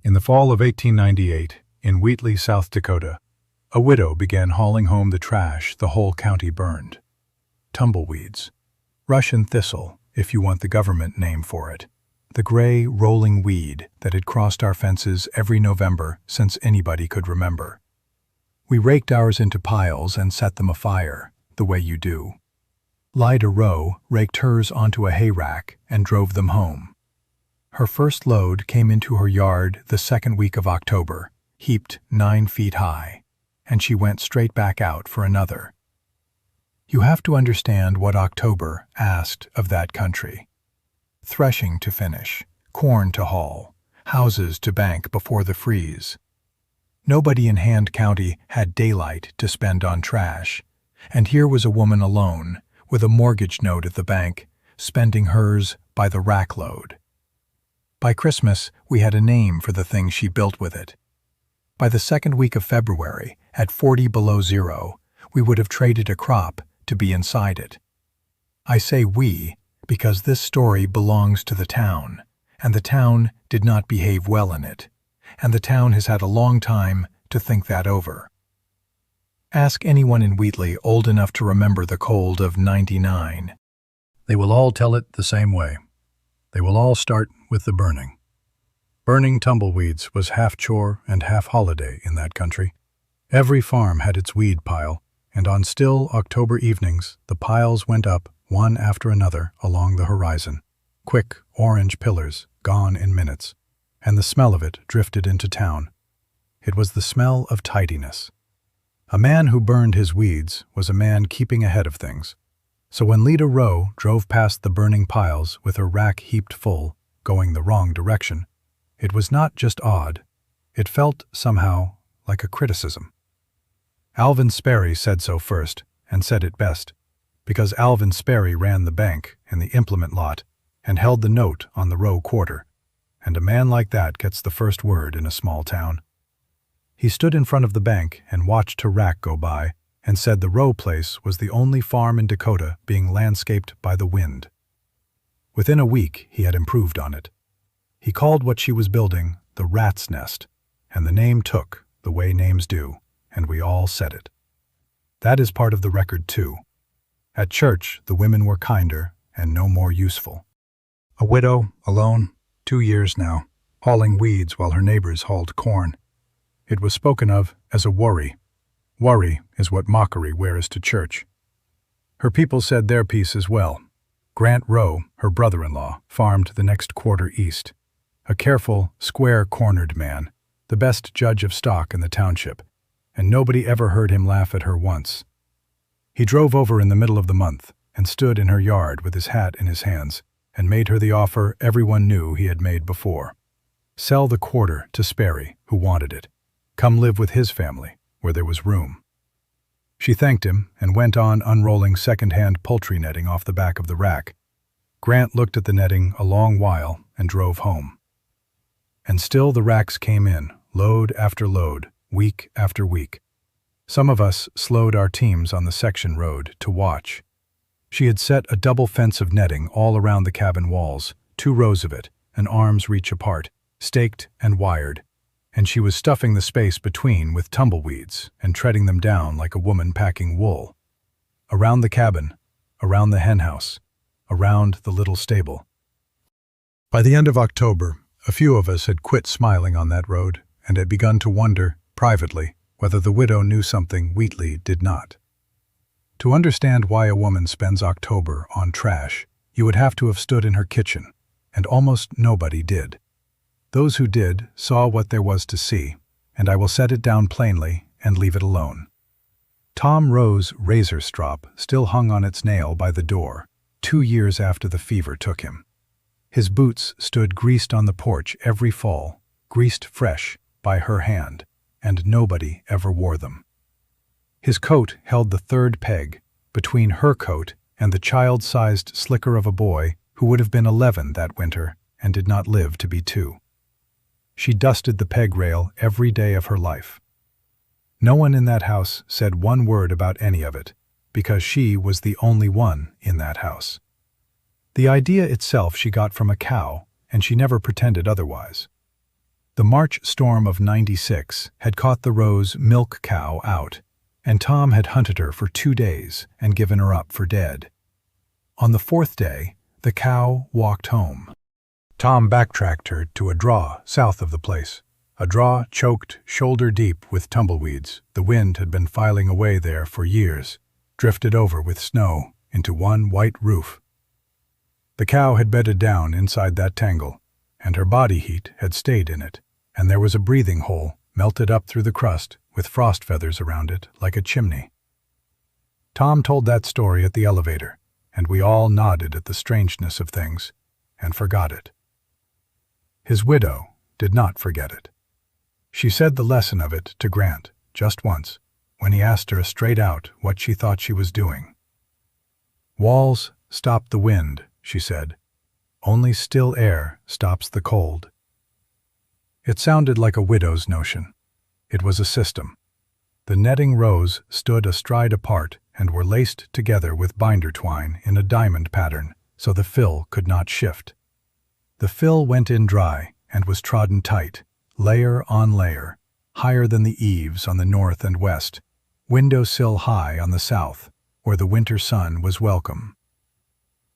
In the fall of 1898, in Wheatley, South Dakota, a widow began hauling home the trash the whole county burned. Tumbleweeds. Russian thistle, if you want the government name for it. The gray, rolling weed that had crossed our fences every November since anybody could remember. We raked ours into piles and set them afire, the way you do. Lida Rowe raked hers onto a hay rack and drove them home. Her first load came into her yard the second week of October, heaped 9 feet high, and she went straight back out for another. You have to understand what October asked of that country. Threshing to finish, corn to haul, houses to bank before the freeze. Nobody in Hand County had daylight to spend on trash, and here was a woman alone, with a mortgage note at the bank, spending hers by the rack load. By Christmas, we had a name for the thing she built with it. By the second week of February, at 40 below zero, we would have traded a crop to be inside it. I say we because this story belongs to the town, and the town did not behave well in it, and the town has had a long time to think that over. Ask anyone in Wheatley old enough to remember the cold of '99. They will all tell it the same way. They will all start with the burning. Burning tumbleweeds was half chore and half holiday in that country. Every farm had its weed pile, and on still October evenings the piles went up one after another along the horizon, quick orange pillars gone in minutes, and the smell of it drifted into town. It was the smell of tidiness. A man who burned his weeds was a man keeping ahead of things. So when Lida Rowe drove past the burning piles with her rack heaped full, going the wrong direction, it was not just odd, it felt somehow like a criticism. Alvin Sperry said so first, and said it best, because Alvin Sperry ran the bank and the implement lot and held the note on the Rowe quarter, and a man like that gets the first word in a small town. He stood in front of the bank and watched her rack go by, and said the Rowe place was the only farm in Dakota being landscaped by the wind. Within a week he had improved on it. He called what she was building the Rat's Nest, and the name took, the way names do, and we all said it. That is part of the record too. At church the women were kinder and no more useful. A widow, alone, 2 years now, hauling weeds while her neighbors hauled corn. It was spoken of as a worry. Worry is what mockery wears to church. Her people said their piece as well. Grant Rowe, her brother-in-law, farmed the next quarter east. A careful, square-cornered man, the best judge of stock in the township, and nobody ever heard him laugh at her once. He drove over in the middle of the month and stood in her yard with his hat in his hands and made her the offer everyone knew he had made before. Sell the quarter to Sperry, who wanted it. Come live with his family, where there was room. She thanked him and went on unrolling second-hand poultry netting off the back of the rack. Grant looked at the netting a long while and drove home. And still the racks came in, load after load, week after week. Some of us slowed our teams on the section road to watch. She had set a double fence of netting all around the cabin walls, 2 rows of it, an arm's reach apart, staked and wired, and she was stuffing the space between with tumbleweeds and treading them down like a woman packing wool. Around the cabin, around the henhouse, around the little stable. By the end of October, a few of us had quit smiling on that road and had begun to wonder, privately, whether the widow knew something Wheatley did not. To understand why a woman spends October on trash, you would have to have stood in her kitchen, and almost nobody did. Those who did saw what there was to see, and I will set it down plainly and leave it alone. Tom Rowe's razor strop still hung on its nail by the door, 2 years after the fever took him. His boots stood greased on the porch every fall, greased fresh by her hand, and nobody ever wore them. His coat held the 3rd peg between her coat and the child-sized slicker of a boy who would have been 11 that winter and did not live to be 2. She dusted the peg rail every day of her life. No one in that house said one word about any of it, because she was the only one in that house. The idea itself she got from a cow, and she never pretended otherwise. The March storm of '96 had caught the Rowe's milk cow out, and Tom had hunted her for 2 days and given her up for dead. On the 4th day, the cow walked home. Tom backtracked her to a draw south of the place, a draw choked shoulder-deep with tumbleweeds. The wind had been filing away there for years, drifted over with snow into one white roof. The cow had bedded down inside that tangle, and her body heat had stayed in it, and there was a breathing hole melted up through the crust with frost feathers around it like a chimney. Tom told that story at the elevator, and we all nodded at the strangeness of things and forgot it. His widow did not forget it. She said the lesson of it to Grant just once, when he asked her straight out what she thought she was doing. "Walls stop the wind," she said. "Only still air stops the cold." It sounded like a widow's notion. It was a system. The netting rows stood astride apart and were laced together with binder twine in a diamond pattern, so the fill could not shift. The fill went in dry and was trodden tight, layer on layer, higher than the eaves on the north and west, window-sill high on the south, where the winter sun was welcome.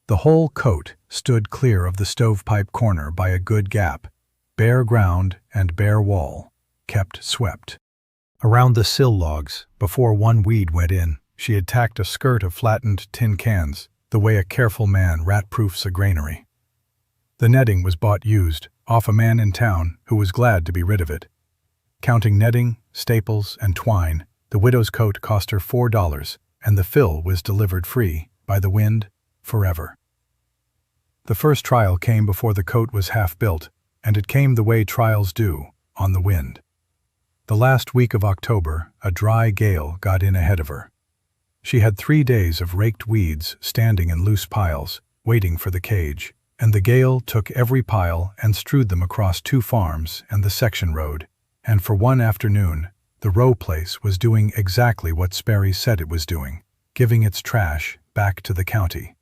The whole coat stood clear of the stovepipe corner by a good gap, bare ground and bare wall, kept swept. Around the sill logs, before one weed went in, she had tacked a skirt of flattened tin cans, the way a careful man rat-proofs a granary. The netting was bought used, off a man in town who was glad to be rid of it. Counting netting, staples, and twine, the widow's coat cost her $4, and the fill was delivered free, by the wind, forever. The first trial came before the coat was half built, and it came the way trials do, on the wind. The last week of October, a dry gale got in ahead of her. She had 3 days of raked weeds standing in loose piles, waiting for the cage, and the gale took every pile and strewed them across 2 farms and the section road, and for one afternoon, the Rowe place was doing exactly what Sperry said it was doing, giving its trash back to the county.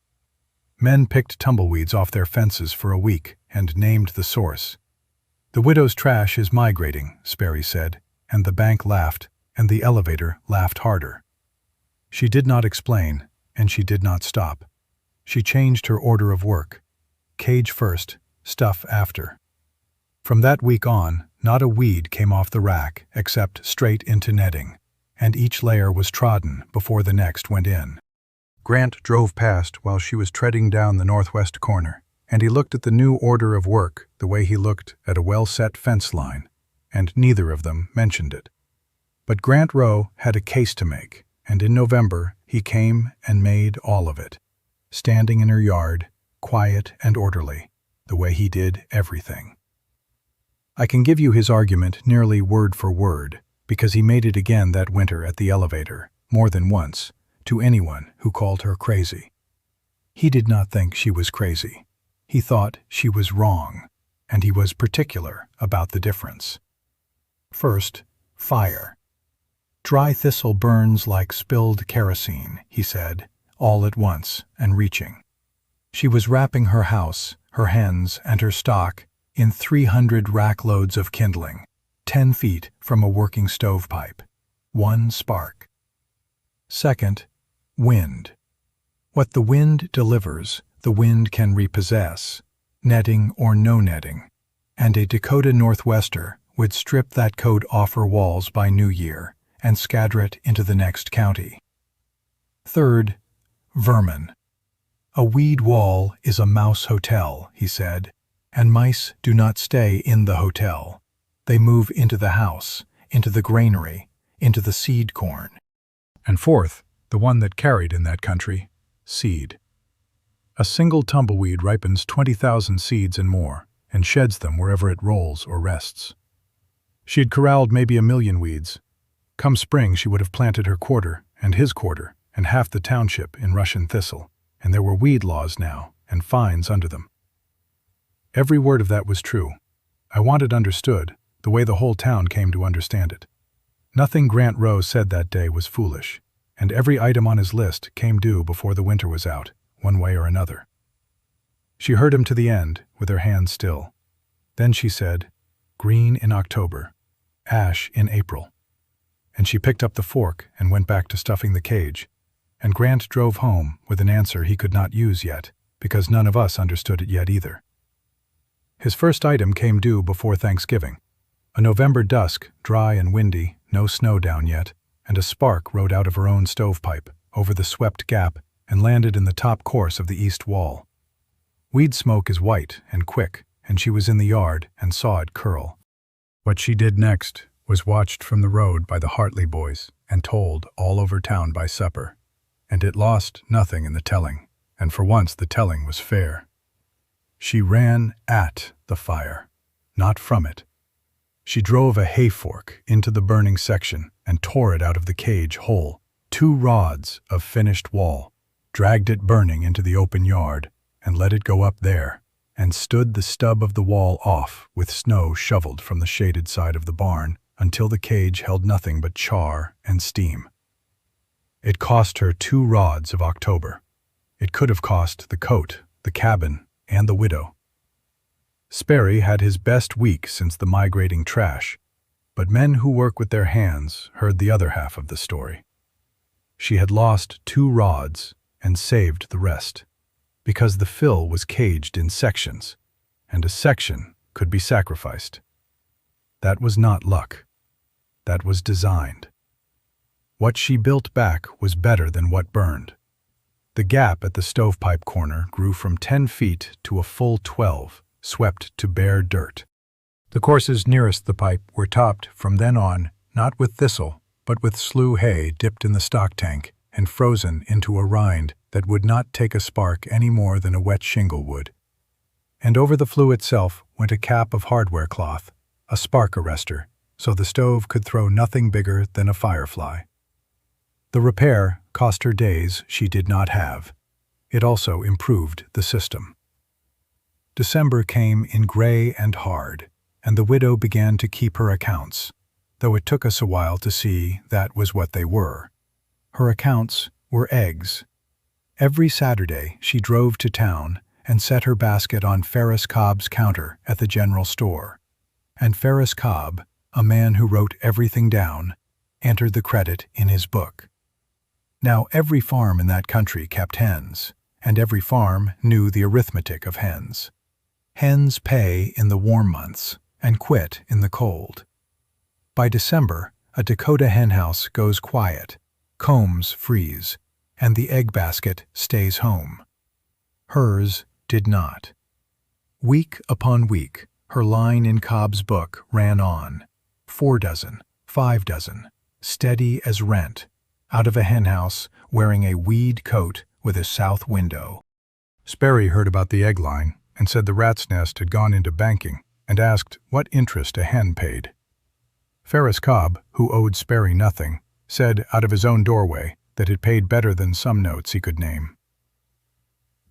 Men picked tumbleweeds off their fences for a week and named the source. "The widow's trash is migrating," Sperry said, and the bank laughed, and the elevator laughed harder. She did not explain, and she did not stop. She changed her order of work. Cage first, stuff after. From that week on, not a weed came off the rack except straight into netting, and each layer was trodden before the next went in. Grant drove past while she was treading down the northwest corner, and he looked at the new order of work the way he looked at a well-set fence line, and neither of them mentioned it. But Grant Rowe had a case to make, and in November he came and made all of it, standing in her yard, quiet and orderly, the way he did everything. I can give you his argument nearly word for word, because he made it again that winter at the elevator, more than once, to anyone who called her crazy. He did not think she was crazy. He thought she was wrong, and he was particular about the difference. First, fire. "Dry thistle burns like spilled kerosene," he said, all at once and reaching. She was wrapping her house, her hens, and her stock in 300 rackloads of kindling, 10 feet from a working stovepipe. One spark. Second, wind. What the wind delivers, the wind can repossess, netting or no netting, and a Dakota Northwester would strip that coat off her walls by New Year and scatter it into the next county. Third, vermin. "A weed wall is a mouse hotel," he said, "and mice do not stay in the hotel. They move into the house, into the granary, into the seed corn." And fourth, the one that carried in that country, seed. A single tumbleweed ripens 20,000 seeds and more, and sheds them wherever it rolls or rests. She had corralled maybe 1,000,000 weeds. Come spring she would have planted her quarter, and his quarter, and half the township in Russian thistle, and there were weed laws now, and fines under them. Every word of that was true. I want it understood, the way the whole town came to understand it. Nothing Grant Rowe said that day was foolish, and every item on his list came due before the winter was out, one way or another. She heard him to the end, with her hands still. Then she said, green in October, ash in April. And she picked up the fork and went back to stuffing the cage, and Grant drove home with an answer he could not use yet, because none of us understood it yet either. His first item came due before Thanksgiving. A November dusk, dry and windy, no snow down yet, and a spark rode out of her own stovepipe, over the swept gap, and landed in the top course of the east wall. Weed smoke is white and quick, and she was in the yard and saw it curl. What she did next was watched from the road by the Hartley boys and told all over town by supper. And it lost nothing in the telling, and for once the telling was fair. She ran at the fire, not from it. She drove a hay fork into the burning section and tore it out of the cage whole, 2 rods of finished wall, dragged it burning into the open yard, and let it go up there, and stood the stub of the wall off with snow shoveled from the shaded side of the barn until the cage held nothing but char and steam. It cost her 2 rods of October. It could have cost the coat, the cabin, and the widow. Sperry had his best week since the migrating trash, but men who work with their hands heard the other half of the story. She had lost 2 rods and saved the rest, because the fill was caged in sections, and a section could be sacrificed. That was not luck. That was designed. What she built back was better than what burned. The gap at the stovepipe corner grew from 10 feet to a full 12, swept to bare dirt. The courses nearest the pipe were topped from then on, not with thistle, but with slough hay dipped in the stock tank and frozen into a rind that would not take a spark any more than a wet shingle would. And over the flue itself went a cap of hardware cloth, a spark arrestor, so the stove could throw nothing bigger than a firefly. The repair cost her days she did not have. It also improved the system. December came in gray and hard, and the widow began to keep her accounts, though it took us a while to see that was what they were. Her accounts were eggs. Every Saturday she drove to town and set her basket on Ferris Cobb's counter at the general store. And Ferris Cobb, a man who wrote everything down, entered the credit in his book. Now every farm in that country kept hens, and every farm knew the arithmetic of hens. Hens pay in the warm months and quit in the cold. By December, a Dakota henhouse goes quiet, combs freeze, and the egg basket stays home. Hers did not. Week upon week, her line in Cobb's book ran on, 4 dozen, 5 dozen, steady as rent, out of a henhouse wearing a weed coat with a south window. Sperry heard about the egg line and said the rat's nest had gone into banking and asked what interest a hen paid. Ferris Cobb, who owed Sperry nothing, said out of his own doorway that it paid better than some notes he could name.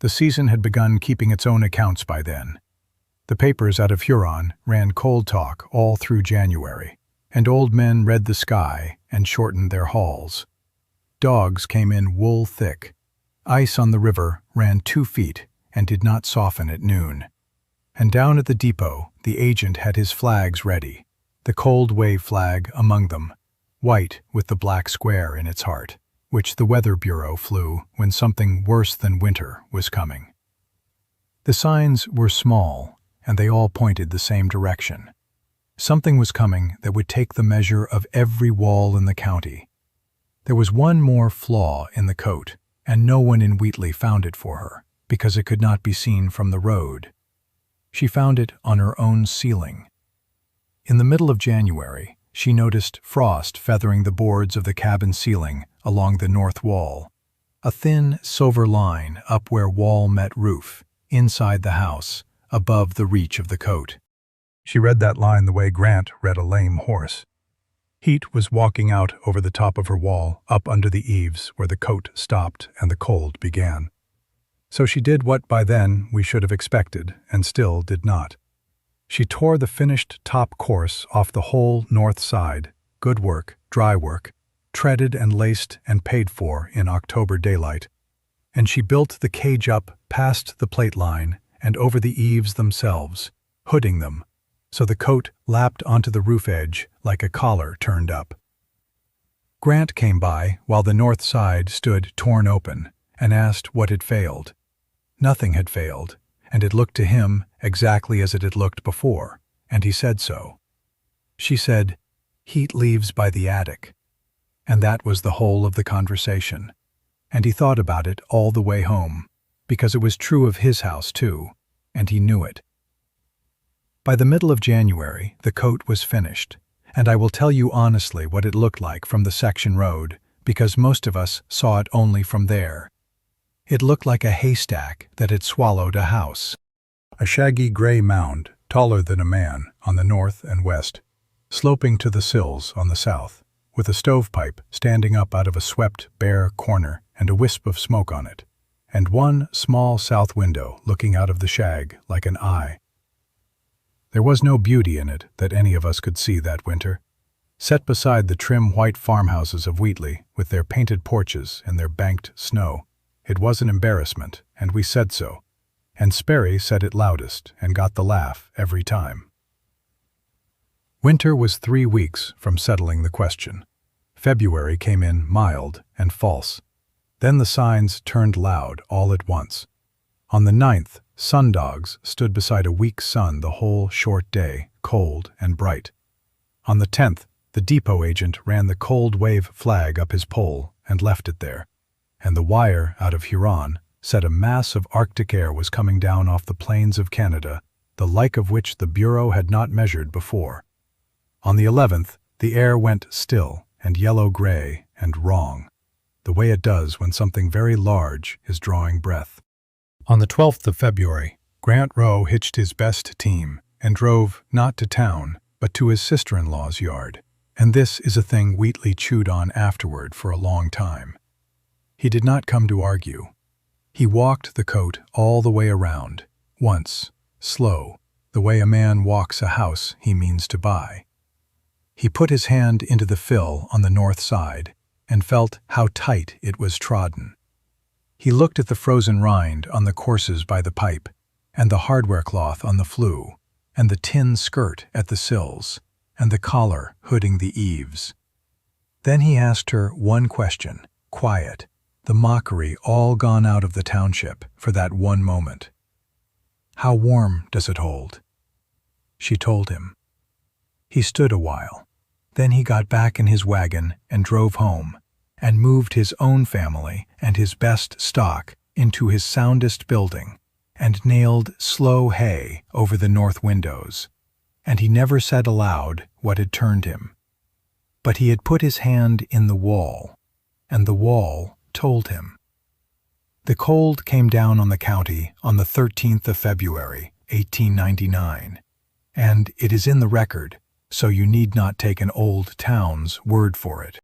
The season had begun keeping its own accounts by then. The papers out of Huron ran cold talk all through January, and old men read the sky and shortened their hauls. Dogs came in wool thick. Ice on the river ran 2 feet and did not soften at noon. And down at the depot, the agent had his flags ready, the cold wave flag among them, white with the black square in its heart, which the Weather Bureau flew when something worse than winter was coming. The signs were small, and they all pointed the same direction. Something was coming that would take the measure of every wall in the county. There was one more flaw in the coat, and no one in Wheatley found it for her, because it could not be seen from the road. She found it on her own ceiling. In the middle of January, she noticed frost feathering the boards of the cabin ceiling along the north wall, a thin silver line up where wall met roof, inside the house, above the reach of the coat. She read that line the way Grant read a lame horse. Heat was walking out over the top of her wall, up under the eaves where the coat stopped and the cold began. So she did what by then we should have expected, and still did not. She tore the finished top course off the whole north side, good work, dry work, treaded and laced and paid for in October daylight, and she built the cage up past the plate line and over the eaves themselves, hooding them, so the coat lapped onto the roof edge like a collar turned up. Grant came by while the north side stood torn open and asked what had failed. Nothing had failed, and it looked to him exactly as it had looked before, and he said so. She said, "Heat leaves by the attic." And that was the whole of the conversation. And he thought about it all the way home, because it was true of his house too, and he knew it. By the middle of January, the coat was finished, and I will tell you honestly what it looked like from the section road, because most of us saw it only from there. It looked like a haystack that had swallowed a house. A shaggy gray mound, taller than a man, on the north and west, sloping to the sills on the south, with a stovepipe standing up out of a swept, bare corner and a wisp of smoke on it, and one small south window looking out of the shag like an eye. There was no beauty in it that any of us could see that winter. Set beside the trim white farmhouses of Wheatley, with their painted porches and their banked snow, it was an embarrassment, and we said so, and Sperry said it loudest and got the laugh every time. Winter was 3 weeks from settling the question. February came in mild and false. Then the signs turned loud all at once. On the 9th, sundogs stood beside a weak sun the whole short day, cold and bright. On the 10th, the depot agent ran the cold wave flag up his pole and left it there, and the wire out of Huron said a mass of Arctic air was coming down off the plains of Canada, the like of which the Bureau had not measured before. On the 11th, the air went still and yellow-gray and wrong, the way it does when something very large is drawing breath. On the 12th of February, Grant Rowe hitched his best team and drove not to town, but to his sister-in-law's yard, and this is a thing Wheatley chewed on afterward for a long time. He did not come to argue. He walked the coat all the way around, once, slow, the way a man walks a house he means to buy. He put his hand into the fill on the north side and felt how tight it was trodden. He looked at the frozen rind on the courses by the pipe, and the hardware cloth on the flue, and the tin skirt at the sills, and the collar hooding the eaves. Then he asked her one question, quiet, the mockery all gone out of the township for that one moment. "How warm does it hold?" She told him. He stood a while. Then he got back in his wagon and drove home, and moved his own family and his best stock into his soundest building, and nailed slow hay over the north windows, and he never said aloud what had turned him. But he had put his hand in the wall, and the wall told him. The cold came down on the county on the 13th of February, 1899, and it is in the record, so you need not take an old town's word for it.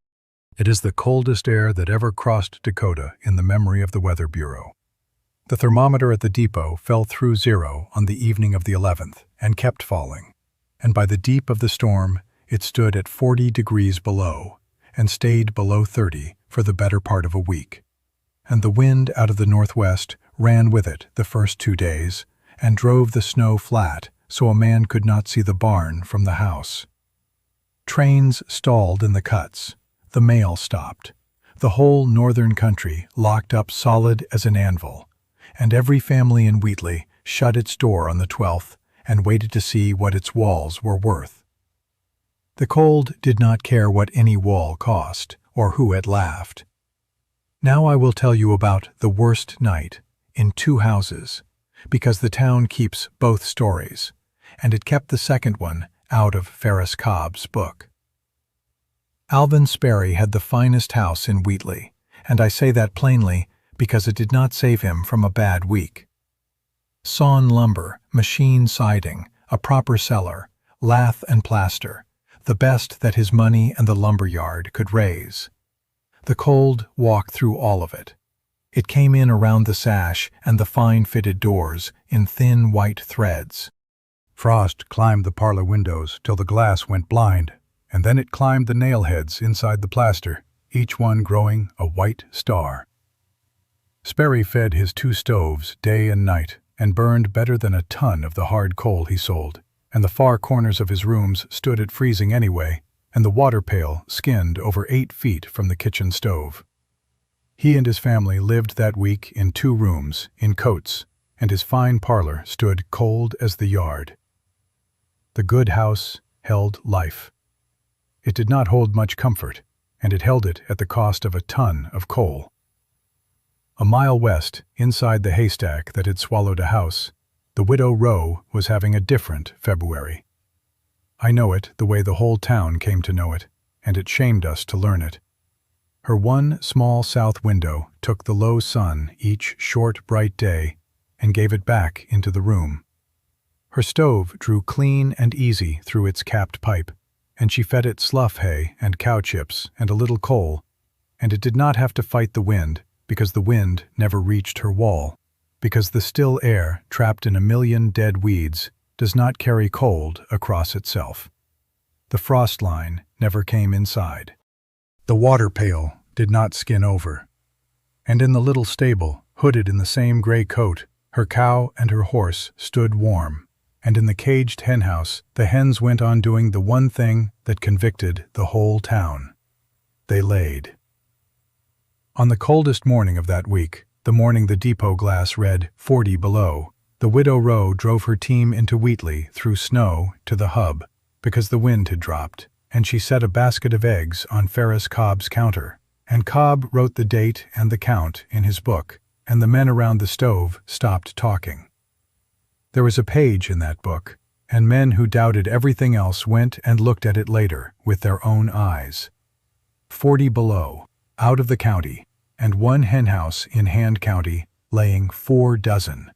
It is the coldest air that ever crossed Dakota in the memory of the Weather Bureau. The thermometer at the depot fell through 0 on the evening of the 11th and kept falling, and by the deep of the storm it stood at 40 degrees below and stayed below 30 for the better part of a week. And the wind out of the northwest ran with it the first 2 days and drove the snow flat so a man could not see the barn from the house. Trains stalled in the cuts. The mail stopped. The whole northern country locked up solid as an anvil, and every family in Wheatley shut its door on the 12th and waited to see what its walls were worth. The cold did not care what any wall cost or who had laughed. Now I will tell you about the worst night in 2 houses, because the town keeps both stories, and it kept the second one out of Ferris Cobb's book. Alvin Sperry had the finest house in Wheatley, and I say that plainly because it did not save him from a bad week. Sawn lumber, machine siding, a proper cellar, lath and plaster, the best that his money and the lumber yard could raise. The cold walked through all of it. It came in around the sash and the fine-fitted doors in thin white threads. Frost climbed the parlor windows till the glass went blind, and then it climbed the nail heads inside the plaster, each one growing a white star. Sperry fed his 2 stoves day and night, and burned better than a ton of the hard coal he sold, and the far corners of his rooms stood at freezing anyway, and the water pail skinned over 8 feet from the kitchen stove. He and his family lived that week in 2 rooms, in coats, and his fine parlor stood cold as the yard. The good house held life. It did not hold much comfort, and it held it at the cost of a ton of coal. A mile west, inside the haystack that had swallowed a house, the widow Rowe was having a different February. I know it the way the whole town came to know it, and it shamed us to learn it. Her one small south window took the low sun each short, bright day and gave it back into the room. Her stove drew clean and easy through its capped pipe, and she fed it slough hay and cow chips and a little coal, and it did not have to fight the wind, because the wind never reached her wall, because the still air trapped in a million dead weeds does not carry cold across itself. The frost line never came inside. The water pail did not skin over. And in the little stable, hooded in the same gray coat, her cow and her horse stood warm, and in the caged henhouse the hens went on doing the one thing that convicted the whole town. They laid. On the coldest morning of that week, the morning the depot glass read 40 below, the widow Rowe drove her team into Wheatley through snow to the hub, because the wind had dropped, and she set a basket of eggs on Ferris Cobb's counter, and Cobb wrote the date and the count in his book, and the men around the stove stopped talking. There was a page in that book, and men who doubted everything else went and looked at it later with their own eyes. 40 below, out of the county, and 1 henhouse in Hand County, laying 4 dozen.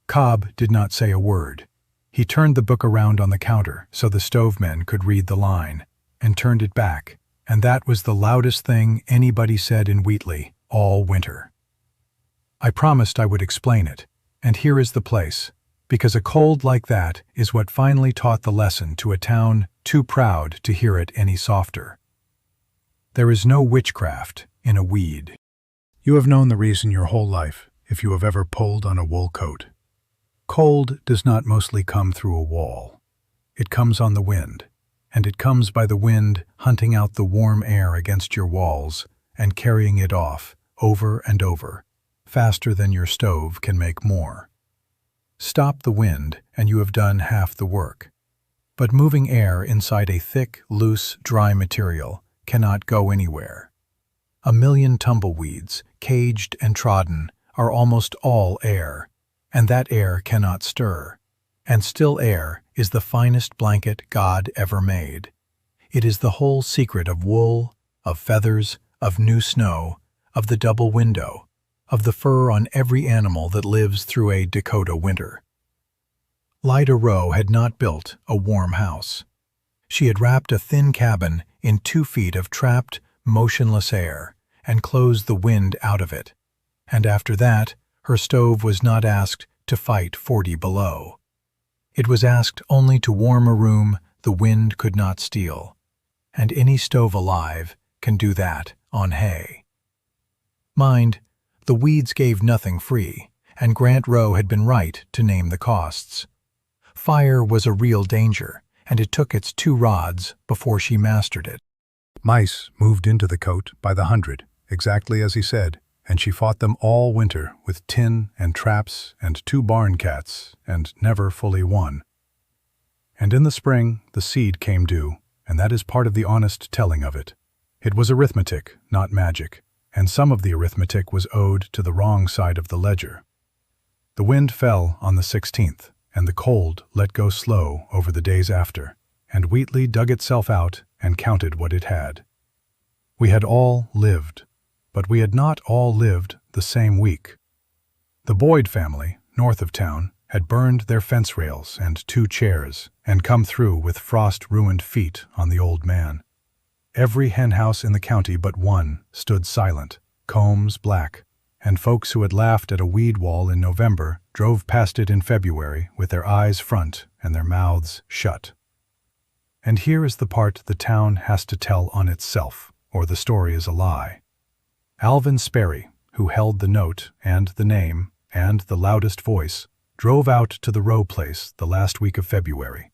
Cobb did not say a word. He turned the book around on the counter so the stovemen could read the line, and turned it back, and that was the loudest thing anybody said in Wheatley all winter. I promised I would explain it, and here is the place, because a cold like that is what finally taught the lesson to a town too proud to hear it any softer. There is no witchcraft in a weed. You have known the reason your whole life if you have ever pulled on a wool coat. Cold does not mostly come through a wall. It comes on the wind, and it comes by the wind hunting out the warm air against your walls and carrying it off, over and over, faster than your stove can make more. Stop the wind and you have done half the work. But moving air inside a thick, loose, dry material cannot go anywhere. A million tumbleweeds, caged and trodden, are almost all air, and that air cannot stir. And still air is the finest blanket God ever made. It is the whole secret of wool, of feathers, of new snow, of the double window, of the fur on every animal that lives through a Dakota winter. Lida Rowe had not built a warm house. She had wrapped a thin cabin in 2 feet of trapped, motionless air and closed the wind out of it. And after that, her stove was not asked to fight 40 below. It was asked only to warm a room the wind could not steal. And any stove alive can do that on hay. Mind, the weeds gave nothing free, and Grant Rowe had been right to name the costs. Fire was a real danger, and it took its 2 rods before she mastered it. Mice moved into the coat by the 100, exactly as he said, and she fought them all winter with tin and traps and 2 barn cats, and never fully won. And in the spring the seed came due, and that is part of the honest telling of it. It was arithmetic, not magic, and some of the arithmetic was owed to the wrong side of the ledger. The wind fell on the 16th, and the cold let go slow over the days after, and Wheatley dug itself out and counted what it had. We had all lived, but we had not all lived the same week. The Boyd family, north of town, had burned their fence rails and 2 chairs and come through with frost-ruined feet on the old man. Every henhouse in the county but one stood silent, combs black, and folks who had laughed at a weed wall in November drove past it in February with their eyes front and their mouths shut. And here is the part the town has to tell on itself, or the story is a lie. Alvin Sperry, who held the note and the name and the loudest voice, drove out to the Rowe place the last week of February.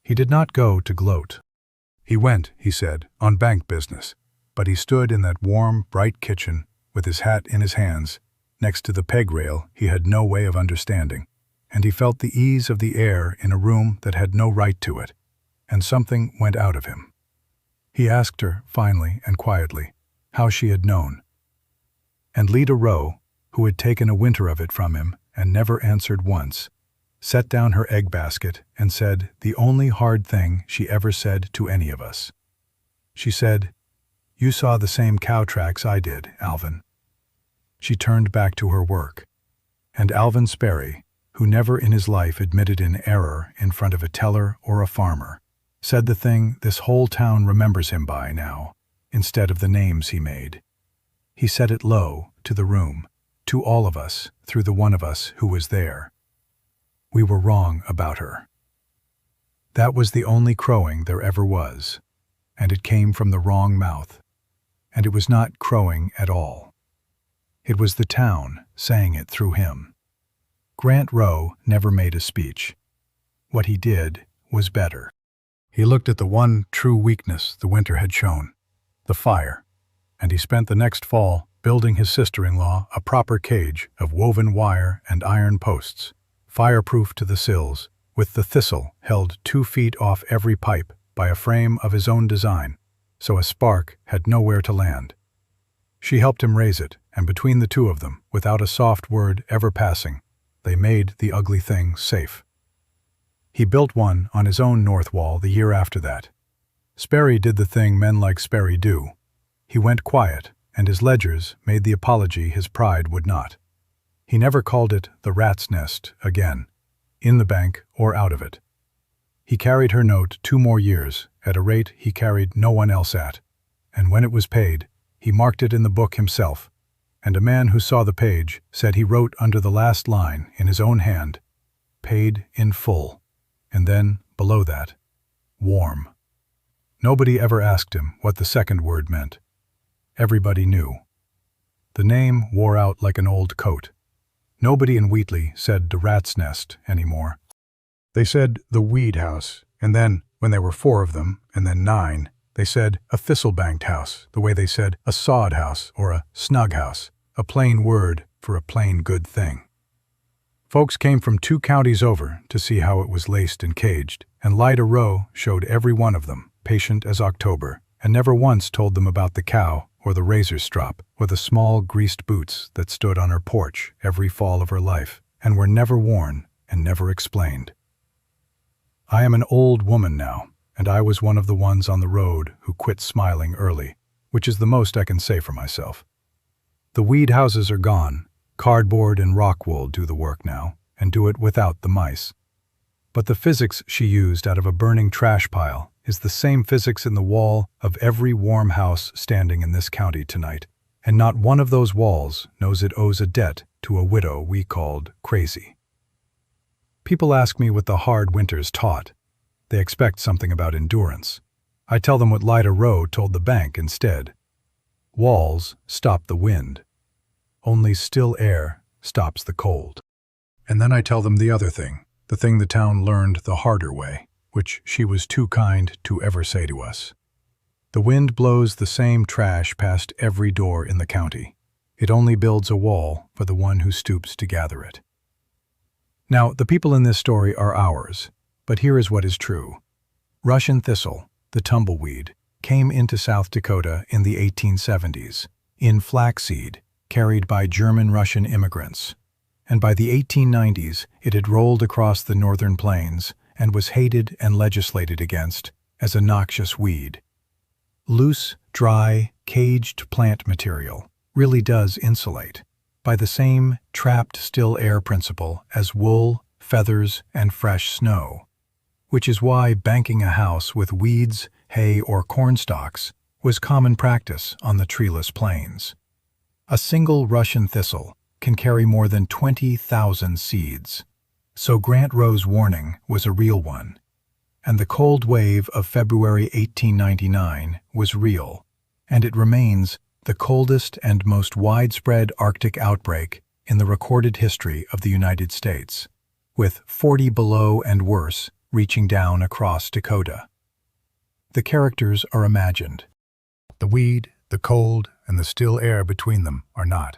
He did not go to gloat. He went, he said, on bank business, but he stood in that warm, bright kitchen with his hat in his hands, next to the peg rail he had no way of understanding, and he felt the ease of the air in a room that had no right to it, and something went out of him. He asked her, finally and quietly, how she had known. And Lida Rowe, who had taken a winter of it from him and never answered once, set down her egg basket and said the only hard thing she ever said to any of us. She said, "You saw the same cow tracks I did, Alvin." She turned back to her work, and Alvin Sperry, who never in his life admitted an error in front of a teller or a farmer, said the thing this whole town remembers him by now, instead of the names he made. He said it low, to the room, to all of us, through the one of us who was there. We were wrong about her. That was the only crowing there ever was, and it came from the wrong mouth, and it was not crowing at all. It was the town saying it through him. Grant Rowe never made a speech. What he did was better. He looked at the one true weakness the winter had shown, the fire, and he spent the next fall building his sister-in-law a proper cage of woven wire and iron posts, fireproof to the sills, with the Thistle held 2 feet off every pipe by a frame of his own design, so a spark had nowhere to land. She helped him raise it, and between the two of them, without a soft word ever passing, they made the ugly thing safe. He built one on his own north wall the year after that. Sperry did the thing men like Sperry do. He went quiet, and his ledgers made the apology his pride would not. He never called it the rat's nest again, in the bank or out of it. He carried her note 2 more years at a rate he carried no one else at, and when it was paid, he marked it in the book himself, and a man who saw the page said he wrote under the last line in his own hand, "Paid in full," and then, below that, "Warm." Nobody ever asked him what the second word meant. Everybody knew. The name wore out like an old coat. Nobody in Wheatley said the rat's nest anymore. They said the weed house, and then, when there were 4 of them, and then 9, they said a thistle-banked house, the way they said a sod house or a snug house, a plain word for a plain good thing. Folks came from 2 counties over to see how it was laced and caged, and Lida Rowe showed every one of them, patient as October, and never once told them about the cow or the razor strop or the small greased boots that stood on her porch every fall of her life and were never worn and never explained. I am an old woman now, and I was one of the ones on the road who quit smiling early, which is the most I can say for myself. The weed houses are gone. Cardboard and rock wool do the work now, and do it without the mice. But the physics she used out of a burning trash pile is the same physics in the wall of every warm house standing in this county tonight, and not one of those walls knows it owes a debt to a widow we called crazy. People ask me what the hard winters taught. They expect something about endurance. I tell them what Lida Rowe told the bank instead. Walls stop the wind. Only still air stops the cold. And then I tell them the other thing, the thing the town learned the harder way, which she was too kind to ever say to us. The wind blows the same trash past every door in the county. It only builds a wall for the one who stoops to gather it. Now, the people in this story are ours, but here is what is true. Russian thistle, the tumbleweed, came into South Dakota in the 1870s, in flaxseed, carried by German-Russian immigrants, and by the 1890s it had rolled across the northern plains and was hated and legislated against as a noxious weed. Loose, dry, caged plant material really does insulate, by the same trapped still air principle as wool, feathers, and fresh snow, which is why banking a house with weeds, hay, or corn stalks was common practice on the treeless plains. A single Russian thistle can carry more than 20,000 seeds, so Grant Rowe's warning was a real one, and the cold wave of February 1899 was real, and it remains the coldest and most widespread Arctic outbreak in the recorded history of the United States. with 40 below and worse reaching down across Dakota. The characters are imagined. The weed, the cold, and the still air between them are not.